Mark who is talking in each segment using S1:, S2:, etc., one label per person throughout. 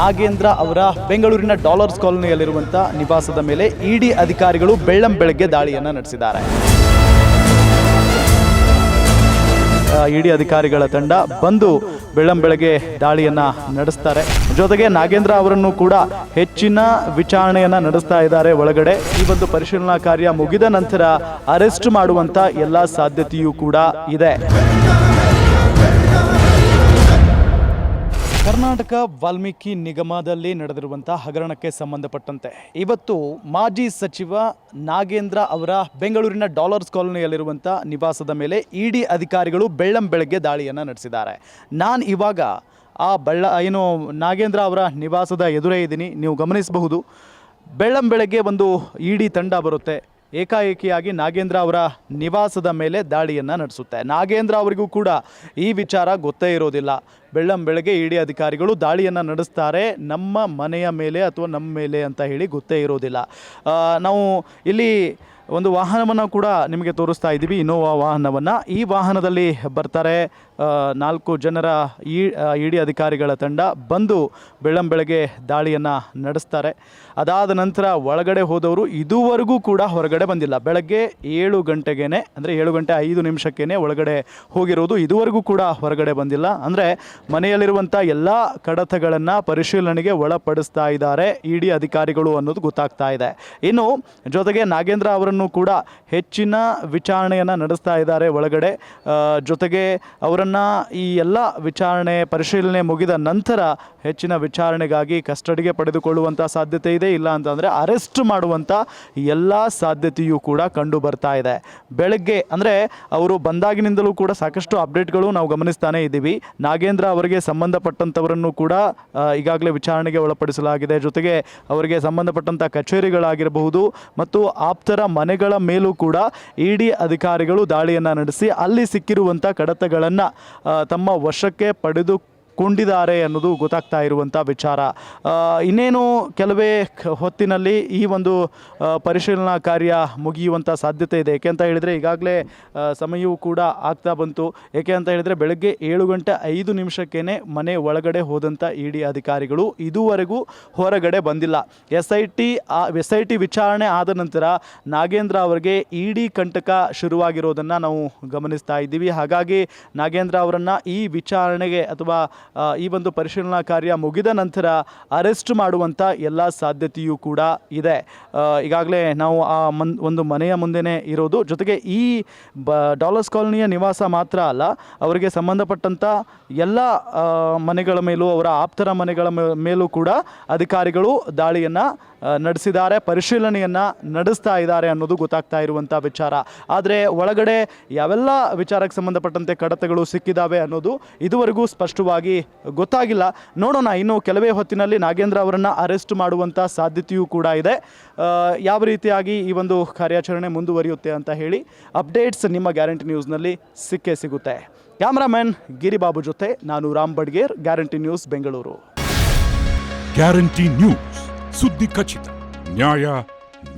S1: ನಾಗೇಂದ್ರ ಅವರ ಬೆಂಗಳೂರಿನ ಡಾಲರ್ಸ್ ಕಾಲೋನಿಯಲ್ಲಿರುವಂಥ ನಿವಾಸದ ಮೇಲೆ ಇಡಿ ಅಧಿಕಾರಿಗಳು ಬೆಳ್ಳಂಬೆಳಗ್ಗೆ ದಾಳಿಯನ್ನು ನಡೆಸಿದ್ದಾರೆ. ಇಡಿ ಅಧಿಕಾರಿಗಳ ತಂಡ ಬಂದು ಬೆಳ್ಳಂಬೆಳಗ್ಗೆ ದಾಳಿಯನ್ನು ನಡೆಸ್ತಾರೆ. ಜೊತೆಗೆ ನಾಗೇಂದ್ರ ಅವರನ್ನು ಕೂಡ ಹೆಚ್ಚಿನ ವಿಚಾರಣೆಯನ್ನು ನಡೆಸ್ತಾ ಇದ್ದಾರೆ ಒಳಗಡೆ. ಈ ಒಂದು ಪರಿಶೀಲನಾ ಕಾರ್ಯ ಮುಗಿದ ನಂತರ ಅರೆಸ್ಟ್ ಮಾಡುವಂಥ ಎಲ್ಲ ಸಾಧ್ಯತೆಯೂ ಕೂಡ ಇದೆ. ಕರ್ನಾಟಕ ವಾಲ್ಮೀಕಿ ನಿಗಮದಲ್ಲಿ ನಡೆದಿರುವಂಥ ಹಗರಣಕ್ಕೆ ಸಂಬಂಧಪಟ್ಟಂತೆ ಇವತ್ತು ಮಾಜಿ ಸಚಿವ ನಾಗೇಂದ್ರ ಅವರ ಬೆಂಗಳೂರಿನ ಡಾಲರ್ಸ್ ಕಾಲೋನಿಯಲ್ಲಿರುವಂಥ ನಿವಾಸದ ಮೇಲೆ ಇಡಿ ಅಧಿಕಾರಿಗಳು ಬೆಳ್ಳಂಬೆಳಗ್ಗೆ ದಾಳಿಯನ್ನು ನಡೆಸಿದ್ದಾರೆ. ನಾನು ಇವಾಗ ಏನು ನಾಗೇಂದ್ರ ಅವರ ನಿವಾಸದ ಎದುರೇ ಇದ್ದೀನಿ. ನೀವು ಗಮನಿಸಬಹುದು, ಬೆಳ್ಳಂಬೆಳಗ್ಗೆ ಒಂದು ಇಡಿ ತಂಡ ಬರುತ್ತೆ. ಏಕಾಏಕಿಯಾಗಿ ನಾಗೇಂದ್ರ ಅವರ ನಿವಾಸದ ಮೇಲೆ ದಾಳಿಯನ್ನು ನಡೆಸುತ್ತೆ. ನಾಗೇಂದ್ರ ಅವರಿಗೂ ಕೂಡ ಈ ವಿಚಾರ ಗೊತ್ತೇ ಇರೋದಿಲ್ಲ. ಬೆಳ್ಳಂಬೆಳಗ್ಗೆ ಇಡಿ ಅಧಿಕಾರಿಗಳು ದಾಳಿಯನ್ನು ನಡೆಸ್ತಾರೆ ನಮ್ಮ ಮನೆಯ ಮೇಲೆ ಅಥವಾ ನಮ್ಮ ಮೇಲೆ ಅಂತ ಹೇಳಿ ಗೊತ್ತೇ ಇರೋದಿಲ್ಲ. ನಾವು ಇಲ್ಲಿ ಒಂದು ವಾಹನವನ್ನು ಕೂಡ ನಿಮಗೆ ತೋರಿಸ್ತಾ ಇದ್ದೀವಿ, ಇನೋವಾ ವಾಹನವನ್ನು. ಈ ವಾಹನದಲ್ಲಿ ಬರ್ತಾರೆ 4 ಜನರ ಇಡಿ ಅಧಿಕಾರಿಗಳ ತಂಡ ಬಂದು ಬೆಳ್ಳಂಬೆಳಗ್ಗೆ ದಾಳಿಯನ್ನು ನಡೆಸ್ತಾರೆ. ಅದಾದ ನಂತರ ಒಳಗಡೆ ಹೋದವರು ಇದುವರೆಗೂ ಕೂಡ ಹೊರಗಡೆ ಬಂದಿಲ್ಲ. ಬೆಳಗ್ಗೆ 7 ಗಂಟೆಗೇ, ಅಂದರೆ 7 ಗಂಟೆ 5 ನಿಮಿಷಕ್ಕೇ ಒಳಗಡೆ ಹೋಗಿರೋದು. ಇದುವರೆಗೂ ಕೂಡ ಹೊರಗಡೆ ಬಂದಿಲ್ಲ. ಅಂದರೆ ಮನೆಯಲ್ಲಿರುವಂಥ ಎಲ್ಲ ಕಡತಗಳನ್ನು ಪರಿಶೀಲನೆಗೆ ಒಳಪಡಿಸ್ತಾ ಇದ್ದಾರೆ ಇಡಿ ಅಧಿಕಾರಿಗಳು ಅನ್ನೋದು ಗೊತ್ತಾಗ್ತಾ ಇದೆ. ಇನ್ನು ಜೊತೆಗೆ ನಾಗೇಂದ್ರ ಅವರನ್ನು ಕೂಡ ಹೆಚ್ಚಿನ ವಿಚಾರಣೆಯನ್ನು ನಡೆಸ್ತಾ ಇದ್ದಾರೆ ಒಳಗಡೆ. ಜೊತೆಗೆ ಅವರನ್ನು ಈ ಎಲ್ಲ ವಿಚಾರಣೆ ಪರಿಶೀಲನೆ ಮುಗಿದ ನಂತರ ಹೆಚ್ಚಿನ ವಿಚಾರಣೆಗಾಗಿ ಕಸ್ಟಡಿಗೆ ಪಡೆದುಕೊಳ್ಳುವಂಥ ಸಾಧ್ಯತೆ ಇದೆ. ಇಲ್ಲ ಅಂತಂದರೆ ಅರೆಸ್ಟ್ ಮಾಡುವಂಥ ಎಲ್ಲ ಸಾಧ್ಯತೆಯೂ ಕೂಡ ಕಂಡು ಬರ್ತಾ ಇದೆ. ಬೆಳಗ್ಗೆ ಅಂದರೆ ಅವರು ಬಂದಾಗಿನಿಂದಲೂ ಕೂಡ ಸಾಕಷ್ಟು ಅಪ್ಡೇಟ್ಗಳು ನಾವು ಗಮನಿಸ್ತಾನೆ ಇದ್ದೀವಿ. ನಾಗೇಂದ್ರ ಅವರಿಗೆ ಸಂಬಂಧಪಟ್ಟಂಥವರನ್ನು ಕೂಡ ಈಗಾಗಲೇ ವಿಚಾರಣೆಗೆ ಒಳಪಡಿಸಲಾಗಿದೆ. ಜೊತೆಗೆ ಅವರಿಗೆ ಸಂಬಂಧಪಟ್ಟಂಥ ಕಚೇರಿಗಳಾಗಿರಬಹುದು ಮತ್ತು ಆಪ್ತರ ಮನೆಗಳ ಮೇಲೂ ಕೂಡ ಇಡಿ ಅಧಿಕಾರಿಗಳು ದಾಳಿಯನ್ನು ನಡೆಸಿ ಅಲ್ಲಿ ಸಿಕ್ಕಿರುವಂಥ ಕಡತಗಳನ್ನು ತಮ್ಮ ವಶಕ್ಕೆ ಪಡೆದುಕೊಂಡಿದ್ದಾರೆ ಅನ್ನೋದು ಗೊತ್ತಾಗ್ತಾ ಇರುವಂಥ ವಿಚಾರ. ಇನ್ನೇನು ಕೆಲವೇ ಹೊತ್ತಿನಲ್ಲಿ ಈ ಒಂದು ಪರಿಶೀಲನಾ ಕಾರ್ಯ ಮುಗಿಯುವಂಥ ಸಾಧ್ಯತೆ ಇದೆ. ಏಕೆ ಅಂತ ಹೇಳಿದರೆ ಈಗಾಗಲೇ ಸಮಯವೂ ಕೂಡ ಆಗ್ತಾ ಬಂತು. ಏಕೆ ಅಂತ ಹೇಳಿದರೆ ಬೆಳಗ್ಗೆ 7 ಗಂಟೆ 5 ನಿಮಿಷಕ್ಕೇ ಮನೆ ಒಳಗಡೆ ಹೋದಂಥ ಇಡಿ ಅಧಿಕಾರಿಗಳು ಇದುವರೆಗೂ ಹೊರಗಡೆ ಬಂದಿಲ್ಲ. ಎಸ್ ಐ ಟಿ ವಿಚಾರಣೆ ಆದ ನಂತರ ನಾಗೇಂದ್ರ ಅವರಿಗೆ ಇಡಿ ಕಂಟಕ ಶುರುವಾಗಿರೋದನ್ನು ನಾವು ಗಮನಿಸ್ತಾ ಇದ್ದೀವಿ. ಹಾಗಾಗಿ ನಾಗೇಂದ್ರ ಅವರನ್ನು ಈ ವಿಚಾರಣೆಗೆ ಅಥವಾ ಈ ಒಂದು ಪರಿಶೀಲನಾ ಕಾರ್ಯ ಮುಗಿದ ನಂತರ ಅರೆಸ್ಟ್ ಮಾಡುವಂಥ ಎಲ್ಲ ಸಾಧ್ಯತೆಯೂ ಕೂಡ ಇದೆ. ಈಗಾಗಲೇ ನಾವು ಒಂದು ಮನೆಯ ಮುಂದೆನೇ ಇರೋದು. ಜೊತೆಗೆ ಈ ಡಾಲರ್ಸ್ ಕಾಲೋನಿಯ ನಿವಾಸ ಮಾತ್ರ ಅಲ್ಲ, ಅವರಿಗೆ ಸಂಬಂಧಪಟ್ಟಂಥ ಎಲ್ಲ ಮನೆಗಳ ಮೇಲೂ ಅವರ ಆಪ್ತರ ಮನೆಗಳ ಮೇಲೂ ಕೂಡ ಅಧಿಕಾರಿಗಳು ದಾಳಿಯನ್ನು ನಡೆಸಿದ್ದಾರೆ, ಪರಿಶೀಲನೆಯನ್ನು ನಡೆಸ್ತಾ ಇದ್ದಾರೆ ಅನ್ನೋದು ಗೊತ್ತಾಗ್ತಾ ಇರುವಂಥ ವಿಚಾರ. ಆದರೆ ಒಳಗಡೆ ಯಾವೆಲ್ಲ ವಿಚಾರಕ್ಕೆ ಸಂಬಂಧಪಟ್ಟಂತೆ ಕಡತಗಳು ಸಿಕ್ಕಿದ್ದಾವೆ ಅನ್ನೋದು ಇದುವರೆಗೂ ಸ್ಪಷ್ಟವಾಗಿ ಗೊತ್ತಾಗಿಲ್ಲ. ನೋಡೋಣ, ಇನ್ನು ಕೆಲವೇ ಹೊತ್ತಿನಲ್ಲಿ ನಾಗೇಂದ್ರ ಅವರನ್ನು ಅರೆಸ್ಟ್ ಮಾಡುವಂಥ ಸಾಧ್ಯತೆಯೂ ಕೂಡ ಇದೆ. ಯಾವ ರೀತಿಯಾಗಿ ಈ ಒಂದು ಕಾರ್ಯಾಚರಣೆ ಮುಂದುವರಿಯುತ್ತೆ ಅಂತ ಹೇಳಿ ಅಪ್ಡೇಟ್ಸ್ ನಿಮ್ಮ ಗ್ಯಾರಂಟಿ ನ್ಯೂಸ್ನಲ್ಲಿ ಸಿಗುತ್ತೆ. ಕ್ಯಾಮ್ರಾಮನ್ ಗಿರಿಬಾಬು ಜೊತೆ ನಾನು Ram Badiger, guarantee news Bengaluru.
S2: Guarantee news, ಸುದ್ದಿ ಖಚಿತ, ನ್ಯಾಯ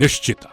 S2: ನಿಶ್ಚಿತ.